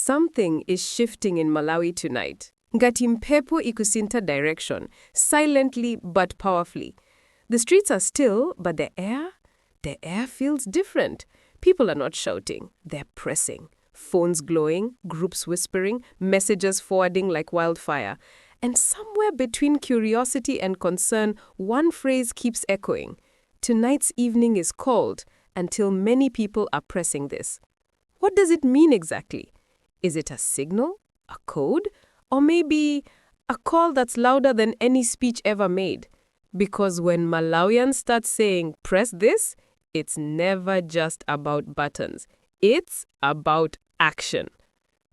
Something is shifting in Malawi tonight. Ngati mpepo ikusinta direction, silently but powerfully. The streets are still, but the air feels different. People are not shouting, they're pressing. Phones glowing, groups whispering, messages forwarding like wildfire. And somewhere between curiosity and concern, one phrase keeps echoing. Tonight's evening is called, until many people are pressing this. What does it mean exactly? Is it a signal, a code, or maybe a call that's louder than any speech ever made? Because when Malawians start saying, press this, it's never just about buttons. It's about action.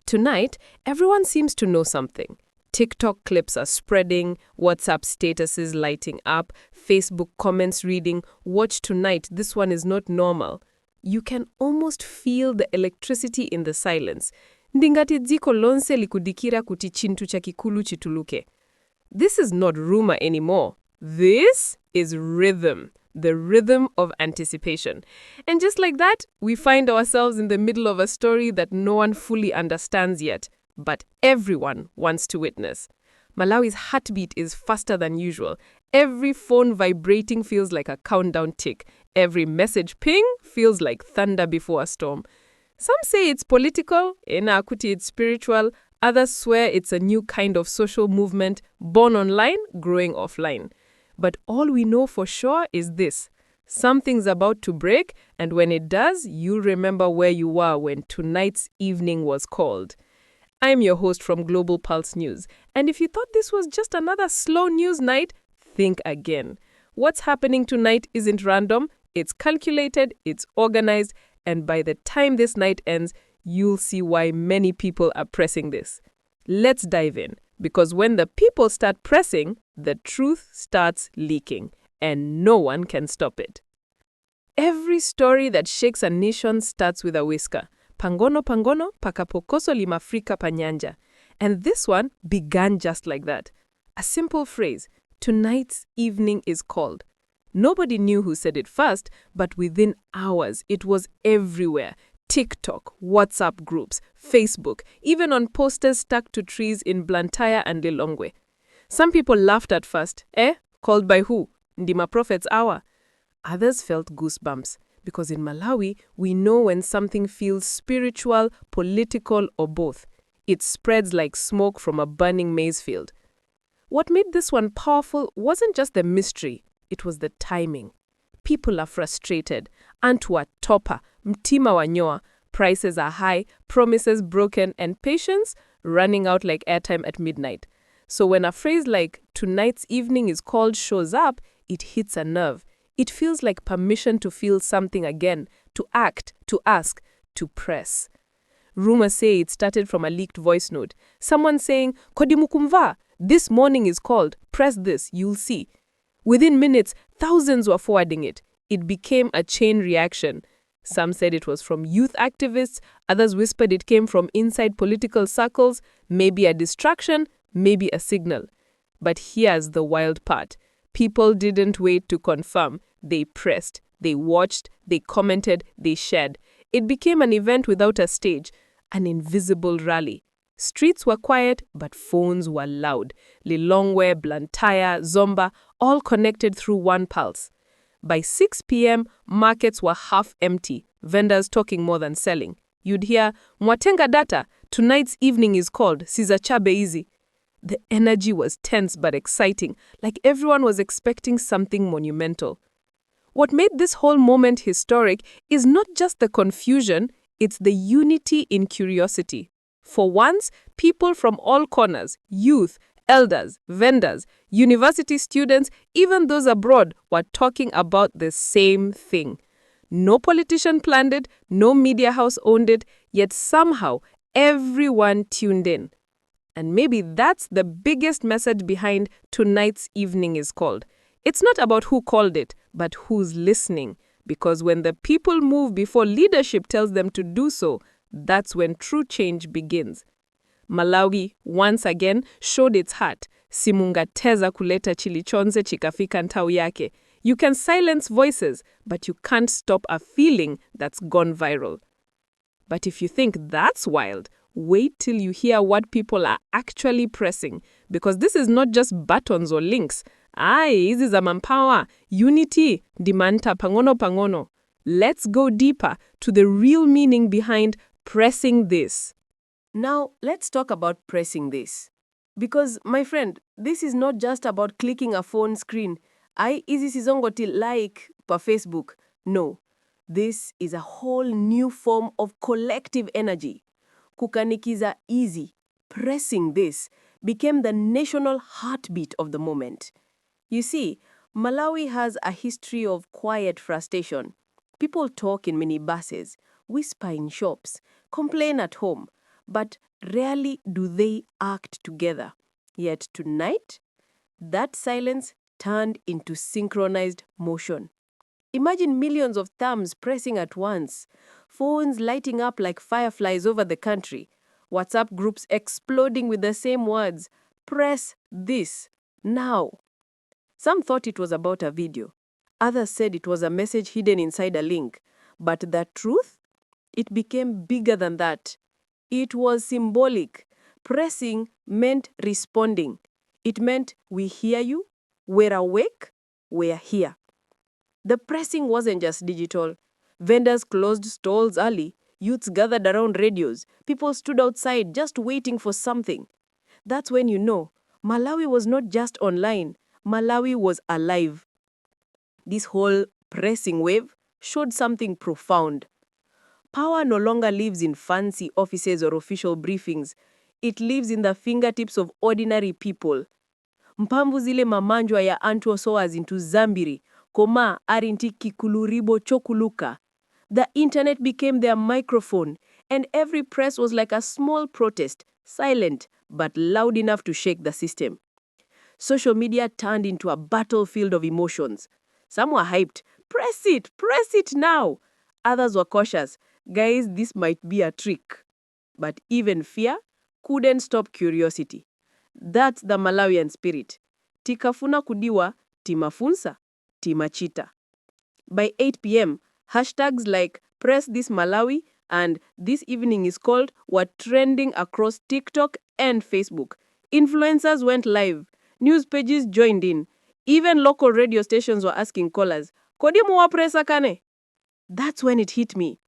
Tonight, everyone seems to know something. TikTok clips are spreading, WhatsApp statuses lighting up, Facebook comments reading, watch tonight, this one is not normal. You can almost feel the electricity in the silence. Ndingati dziko lonse likudikira kuti chintu cha kikulu chituluke. This is not rumor anymore. This is rhythm, the rhythm of anticipation. And just like that, we find ourselves in the middle of a story that no one fully understands yet, but everyone wants to witness. Malawi's heartbeat is faster than usual. Every phone vibrating feels like a countdown tick. Every message ping feels like thunder before a storm. Some say it's political, Akuti it's spiritual, others swear it's a new kind of social movement, born online, growing offline. But all we know for sure is this. Something's about to break, and when it does, you'll remember where you were when tonight's evening was called. I'm your host from Global Pulse News, and if you thought this was just another slow news night, think again. What's happening tonight isn't random, it's calculated, it's organized, and by the time this night ends, you'll see why many people are pressing this. Let's dive in, because when the people start pressing, the truth starts leaking, and no one can stop it. Every story that shakes a nation starts with a whisker. Pangono pangono, pakapokoso limafrika panyanja. And this one began just like that. A simple phrase, tonight's evening is called. Nobody knew who said it first, but within hours, it was everywhere. TikTok, WhatsApp groups, Facebook, even on posters stuck to trees in Blantyre and Lilongwe. Some people laughed at first. Called by who? Ndima Prophet's hour. Others felt goosebumps, because in Malawi, we know when something feels spiritual, political, or both. It spreads like smoke from a burning maize field. What made this one powerful wasn't just the mystery. It was the timing. People are frustrated. Antu topa, mtima wanyoa, prices are high, promises broken, and patience running out like airtime at midnight. So when a phrase like, tonight's evening is called shows up, it hits a nerve. It feels like permission to feel something again, to act, to ask, to press. Rumors say it started from a leaked voice note. Someone saying, Kodimukumva, this morning is called, press this, you'll see. Within minutes, thousands were forwarding it. It became a chain reaction. Some said it was from youth activists, others whispered it came from inside political circles, maybe a distraction, maybe a signal. But here's the wild part. People didn't wait to confirm. They pressed, they watched, they commented, they shared. It became an event without a stage, an invisible rally. Streets were quiet, but phones were loud. Lilongwe, Blantyre, Zomba, all connected through one pulse. By 6 p.m., markets were half empty, vendors talking more than selling. You'd hear, Mwatenga data, tonight's evening is called, Sizachabe easy. The energy was tense but exciting, like everyone was expecting something monumental. What made this whole moment historic is not just the confusion, it's the unity in curiosity. For once, people from all corners, youth, elders, vendors, university students, even those abroad, were talking about the same thing. No politician planned it, no media house owned it, yet somehow everyone tuned in. And maybe that's the biggest message behind tonight's evening is called. It's not about who called it, but who's listening. Because when the people move before leadership tells them to do so, that's when true change begins. Malawi, once again, showed its heart. Simungateza kuleta chilichonze chikafika ntau yake. You can silence voices, but you can't stop a feeling that's gone viral. But if you think that's wild, Wait till you hear what people are actually pressing, because this is not just buttons or links. Hizi za manpower, unity, dimanta pangono pangono. Let's go deeper to the real meaning behind pressing this. Now, let's talk about pressing this. Because, my friend, this is not just about clicking a phone screen. Hizi sizongoti like per Facebook. No. This is a whole new form of collective energy. Kukanikiza easy, pressing this, became the national heartbeat of the moment. You see, Malawi has a history of quiet frustration. People talk in minibuses, whisper in shops, complain at home, but rarely do they act together. Yet tonight, that silence turned into synchronized motion. Imagine millions of thumbs pressing at once, phones lighting up like fireflies over the country, WhatsApp groups exploding with the same words, "Press this, now." Some thought it was about a video. Others said it was a message hidden inside a link. But the truth? It became bigger than that. It was symbolic. Pressing meant responding. It meant we hear you, we're awake, we're here. The pressing wasn't just digital. Vendors closed stalls early. Youths gathered around radios. People stood outside just waiting for something. That's when you know Malawi was not just online. Malawi was alive. This whole pressing wave showed something profound. Power no longer lives in fancy offices or official briefings. It lives in the fingertips of ordinary people. Mpamvu zile mamanjwa ya Antu Soas into Zambiri, Koma arinti kikuluribo chokuluka. The internet became their microphone, and every press was like a small protest, silent but loud enough to shake the system. Social media turned into a battlefield of emotions. Some were hyped, press it now. Others were cautious, guys, this might be a trick. But even fear couldn't stop curiosity. That's the Malawian spirit. Tikafuna kudiwa, timafunsa, timachita. By 8 p.m., hashtags like press this Malawi and this evening is called were trending across TikTok and Facebook. Influencers went live. News pages joined in. Even local radio stations were asking callers, "Kodimu wa pressa kane?" That's when it hit me.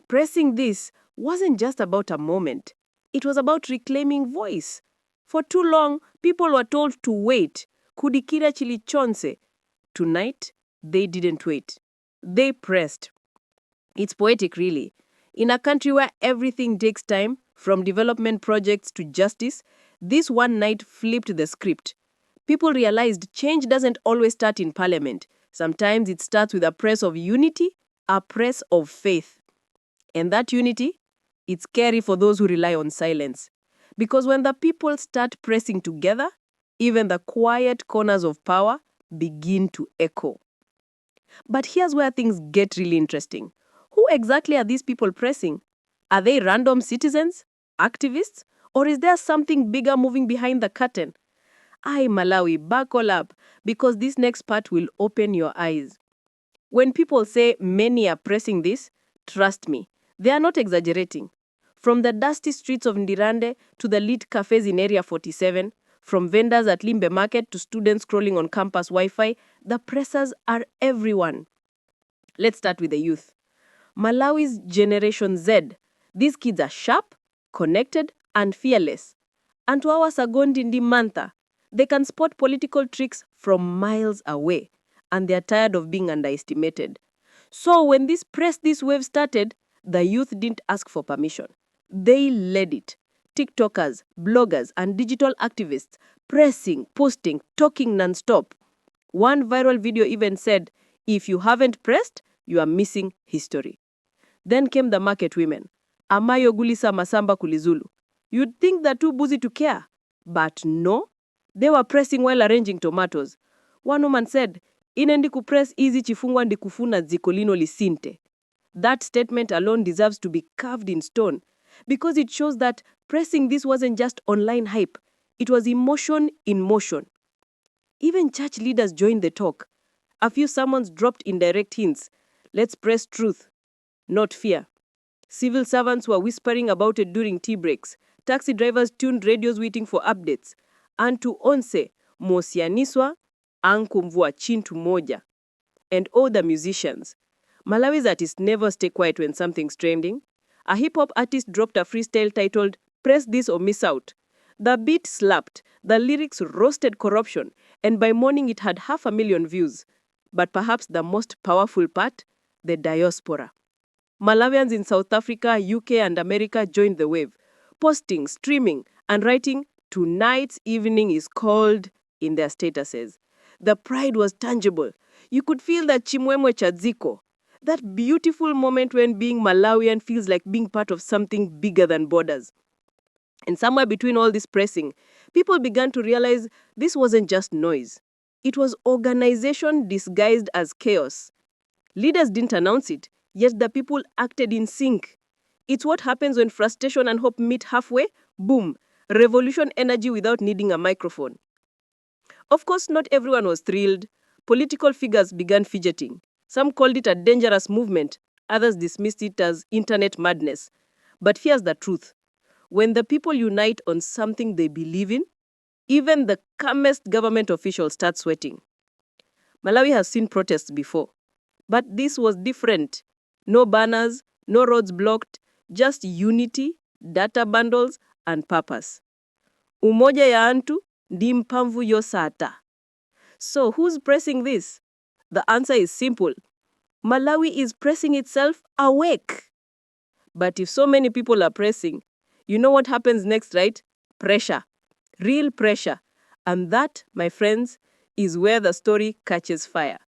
Pressing this wasn't just about a moment. It was about reclaiming voice. For too long, people were told to wait. Kudikira chilichonse. Tonight, they didn't wait. They pressed. It's poetic, really. In a country where everything takes time, from development projects to justice, this one night flipped the script. People realized change doesn't always start in parliament. Sometimes it starts with a press of unity, a press of faith. And that unity, it's scary for those who rely on silence. Because when the people start pressing together, even the quiet corners of power begin to echo. But here's where things get really interesting. Who exactly are these people pressing? Are they random citizens? Activists? Or is there something bigger moving behind the curtain? Malawi, buckle up, because this next part will open your eyes. When people say many are pressing this, trust me, they are not exaggerating. From the dusty streets of Ndirande to the lit cafes in Area 47, from vendors at Limbe Market to students scrolling on campus Wi-Fi, the pressers are everyone. Let's start with the youth. Malawi's Generation Z. These kids are sharp, connected, and fearless. And to our Sagondi Ndi Mantha, they can spot political tricks from miles away, and they're tired of being underestimated. So when this wave started, the youth didn't ask for permission. They led it. TikTokers, bloggers, and digital activists pressing, posting, talking non-stop. One viral video even said, "If you haven't pressed, you are missing history." Then came the market women. Amayo Gulisa Masamba Kulizulu. You'd think they're too busy to care. But no, they were pressing while arranging tomatoes. One woman said, "Inendi kupress easy chifungwa ndi kufuna zikolino lisinte." That statement alone deserves to be carved in stone because it shows that pressing this wasn't just online hype. It was emotion in motion. Even church leaders joined the talk. A few sermons dropped indirect hints. Let's press truth, not fear. Civil servants were whispering about it during tea breaks. Taxi drivers tuned radios waiting for updates. Antu onse, mosianiswa, ankumvua chintu moja. And all the musicians. Malawi's artists never stay quiet when something's trending. A hip-hop artist dropped a freestyle titled, "Press This or Miss Out." The beat slapped, the lyrics roasted corruption, and by morning it had 500,000 views. But perhaps the most powerful part? The diaspora. Malawians in South Africa, UK, and America joined the wave, posting, streaming, and writing, "Tonight's evening is called," in their statuses. The pride was tangible. You could feel that chimwemwe chadziko, that beautiful moment when being Malawian feels like being part of something bigger than borders. And somewhere between all this pressing, people began to realize this wasn't just noise. It was organization disguised as chaos. Leaders didn't announce it, yet the people acted in sync. It's what happens when frustration and hope meet halfway. Boom! Revolution energy without needing a microphone. Of course, not everyone was thrilled. Political figures began fidgeting. Some called it a dangerous movement. Others dismissed it as internet madness. But here's the truth. When the people unite on something they believe in, even the calmest government official starts sweating. Malawi has seen protests before. But this was different. No banners, no roads blocked, just unity, data bundles, and purpose. Umoja ya antu ndi mpamvu yosata. So who's pressing this? The answer is simple. Malawi is pressing itself awake. But if so many people are pressing, you know what happens next, right? Pressure. Real pressure. And that, my friends, is where the story catches fire.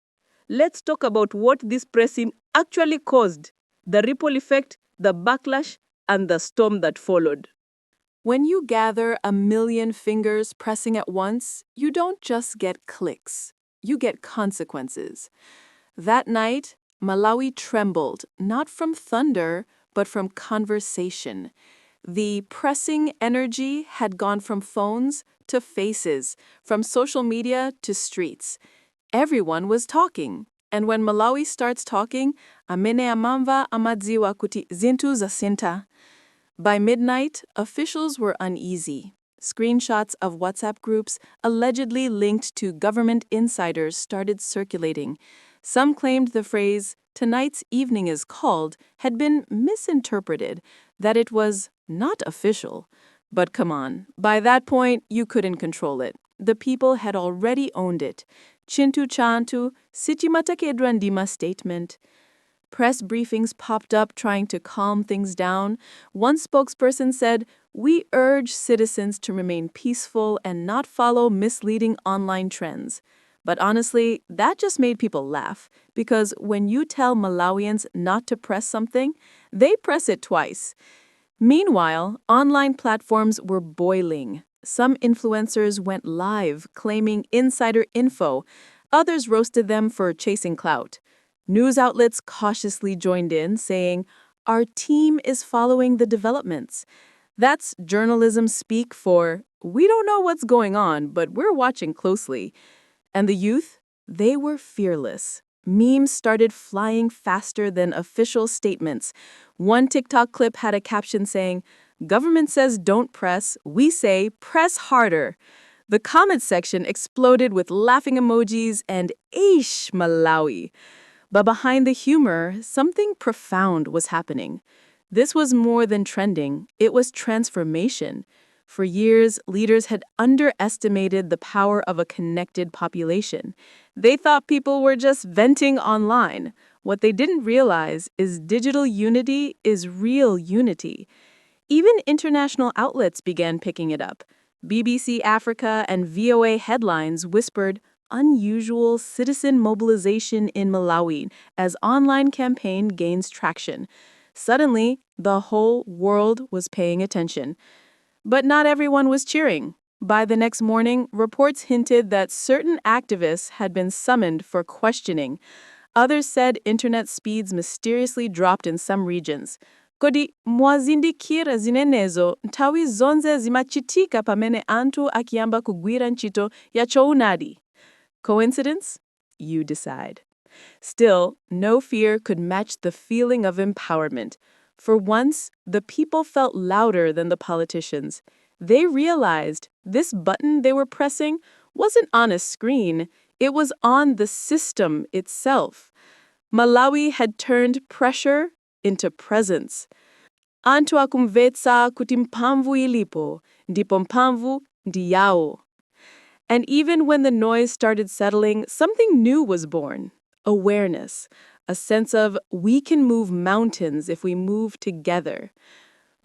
Let's talk about what this pressing actually caused, the ripple effect, the backlash, and the storm that followed. When you gather 1,000,000 fingers pressing at once, you don't just get clicks, you get consequences. That night, Malawi trembled, not from thunder, but from conversation. The pressing energy had gone from phones to faces, from social media to streets. Everyone was talking. And when Malawi starts talking, amene amamva amadziwa kuti zintu zasinta. By midnight, officials were uneasy. Screenshots of WhatsApp groups allegedly linked to government insiders started circulating. Some claimed the phrase, "Tonight's evening is called," had been misinterpreted, that it was not official. But come on, by that point, you couldn't control it. The people had already owned it. Chintu chantu, sichimatakedwa ndima statement. Press briefings popped up trying to calm things down. One spokesperson said, "We urge citizens to remain peaceful and not follow misleading online trends." But honestly, that just made people laugh, because when you tell Malawians not to press something, they press it twice. Meanwhile, online platforms were boiling. Some influencers went live, claiming insider info. Others roasted them for chasing clout. News outlets cautiously joined in, saying, "Our team is following the developments." That's journalism speak for, "We don't know what's going on, but we're watching closely." And the youth? They were fearless. Memes started flying faster than official statements. One TikTok clip had a caption saying, "Government says don't press, we say press harder." The comment section exploded with laughing emojis and "Aish, Malawi." But behind the humor, something profound was happening. This was more than trending, it was transformation. For years, leaders had underestimated the power of a connected population. They thought people were just venting online. What they didn't realize is digital unity is real unity. Even international outlets began picking it up. BBC Africa and VOA headlines whispered, "Unusual citizen mobilization in Malawi as online campaign gains traction." Suddenly, the whole world was paying attention. But not everyone was cheering. By the next morning, reports hinted that certain activists had been summoned for questioning. Others said internet speeds mysteriously dropped in some regions. Kodi mwazindikira zinenezo nthawi zonse zimachitika pamene anthu akiyamba kugwira ntchito ya chounadi. Coincidence? You decide. Still, no fear could match the feeling of empowerment. For once, the people felt louder than the politicians. They realized this button they were pressing wasn't on a screen, it was on the system itself. Malawi had turned pressure into presence. Antu akumvetsa kuti mphamvu ilipo, ndipo mphamvu ndi yawo. And even when the noise started settling, something new was born. Awareness. A sense of we can move mountains if we move together.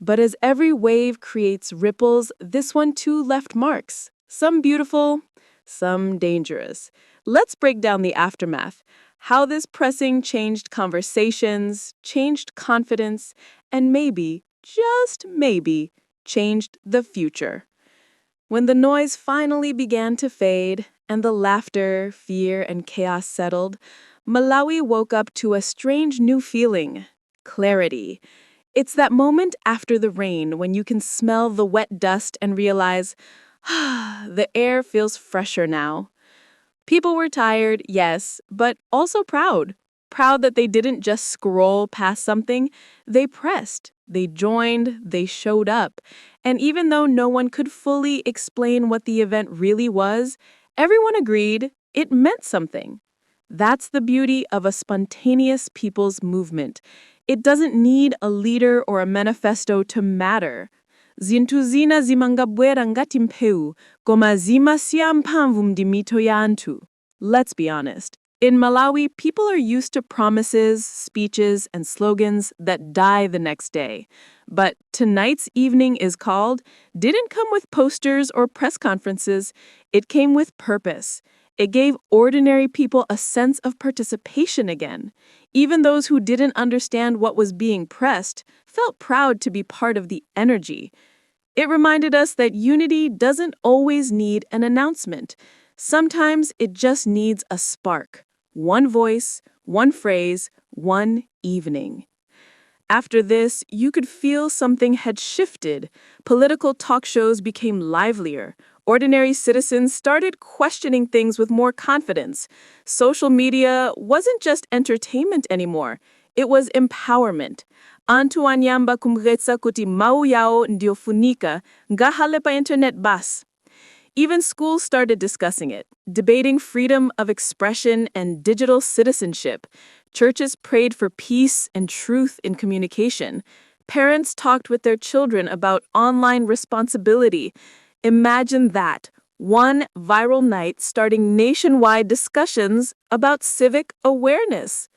But as every wave creates ripples, this one too left marks. Some beautiful, some dangerous. Let's break down the aftermath. How this pressing changed conversations, changed confidence, and maybe, just maybe, changed the future. When the noise finally began to fade, and the laughter, fear, and chaos settled, Malawi woke up to a strange new feeling: clarity. It's that moment after the rain when you can smell the wet dust and realize, the air feels fresher now. People were tired, yes, but also proud. Proud that they didn't just scroll past something, they pressed, they joined, they showed up. And even though no one could fully explain what the event really was, everyone agreed it meant something. That's the beauty of a spontaneous people's movement. It doesn't need a leader or a manifesto to matter. Zinthu zina zimangabwera ngati mpheu, koma zimasiya mphamvu m'mito ya anthu. Let's be honest. In Malawi, people are used to promises, speeches, and slogans that die the next day. But tonight's evening is called didn't come with posters or press conferences. It came with purpose. It gave ordinary people a sense of participation again. Even those who didn't understand what was being pressed felt proud to be part of the energy. It reminded us that unity doesn't always need an announcement. Sometimes it just needs a spark. One voice, one phrase, one evening. After this, you could feel something had shifted. Political talk shows became livelier. Ordinary citizens started questioning things with more confidence. Social media wasn't just entertainment anymore. It was empowerment. Antu anyamba kumgetsa kuti mau yao ndio funika, ngahale pa internet bas. Even schools started discussing it, debating freedom of expression and digital citizenship. Churches prayed for peace and truth in communication. Parents talked with their children about online responsibility. Imagine that, one viral night starting nationwide discussions about civic awareness.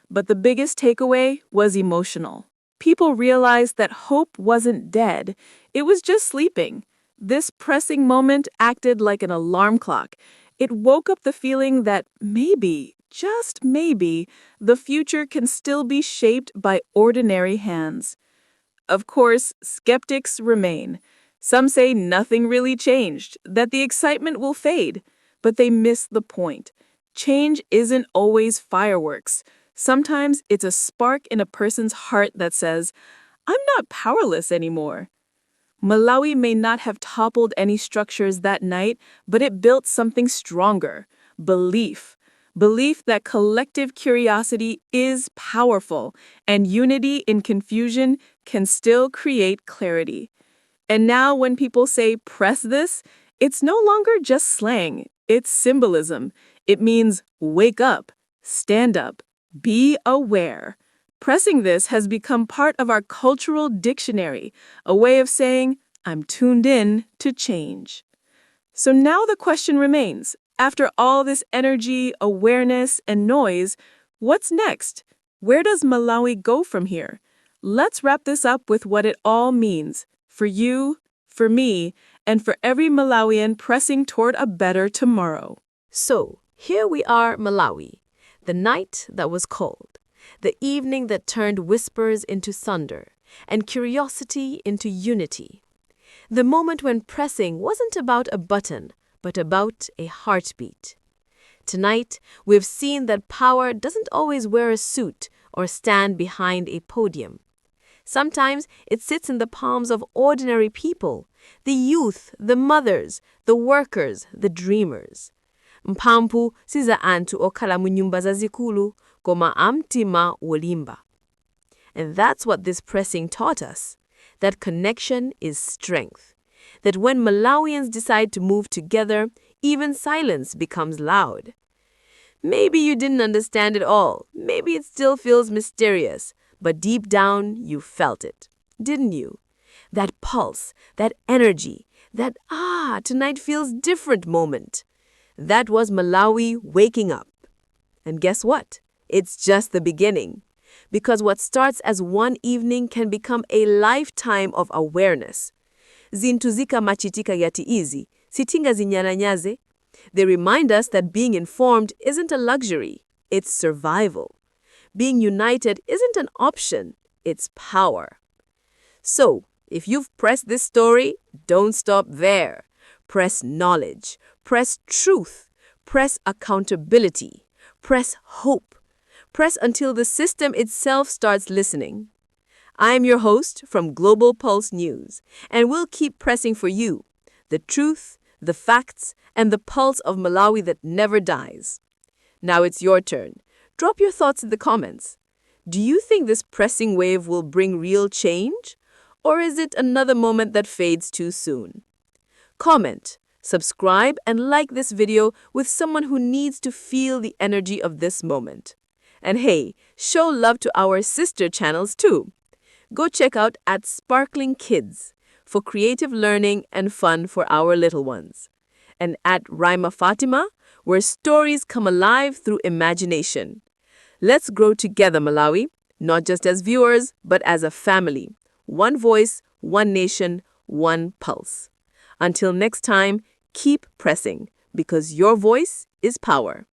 But the biggest takeaway was emotional. People realized that hope wasn't dead, it was just sleeping. This pressing moment acted like an alarm clock. It woke up the feeling that maybe, just maybe, the future can still be shaped by ordinary hands. Of course, skeptics remain. Some say nothing really changed, that the excitement will fade, but they miss the point. Change isn't always fireworks. Sometimes it's a spark in a person's heart that says, I'm not powerless anymore. Malawi may not have toppled any structures that night, but it built something stronger: belief. Belief that collective curiosity is powerful, and unity in confusion can still create clarity. And now when people say press this, it's no longer just slang, it's symbolism. It means wake up, stand up, be aware. Pressing this has become part of our cultural dictionary, a way of saying, I'm tuned in to change. So now the question remains, after all this energy, awareness, and noise, what's next? Where does Malawi go from here? Let's wrap this up with what it all means, for you, for me, and for every Malawian pressing toward a better tomorrow. So, here we are, Malawi, the night that was cold, the evening that turned whispers into thunder, and curiosity into unity. The moment when pressing wasn't about a button, but about a heartbeat. Tonight, we've seen that power doesn't always wear a suit or stand behind a podium. Sometimes it sits in the palms of ordinary people, the youth, the mothers, the workers, the dreamers. Mphamvu siza anthu okhala mu nyumba zazikulu, koma amtima wolimba. And that's what this pressing taught us, that connection is strength. That when Malawians decide to move together, even silence becomes loud. Maybe you didn't understand it all. Maybe it still feels mysterious. But deep down, you felt it, didn't you? That pulse, that energy, that tonight feels different moment. That was Malawi waking up. And guess what? It's just the beginning. Because what starts as one evening can become a lifetime of awareness. Zintuzika machitika yati izi, sitinga zinyaranyaze. They remind us that being informed isn't a luxury, it's survival. Being united isn't an option, it's power. So, if you've pressed this story, don't stop there. Press knowledge, press truth, press accountability, press hope. Press until the system itself starts listening. I'm your host from Global Pulse News, and we'll keep pressing for you, the truth, the facts, and the pulse of Malawi that never dies. Now it's your turn. Drop your thoughts in the comments. Do you think this pressing wave will bring real change? Or is it another moment that fades too soon? Comment, subscribe, and like this video with someone who needs to feel the energy of this moment. And hey, show love to our sister channels too. Go check out @Sparkling Kids for creative learning and fun for our little ones. And @Raima Fatima, where stories come alive through imagination. Let's grow together, Malawi, not just as viewers, but as a family. One voice, one nation, one pulse. Until next time, keep pressing, because your voice is power.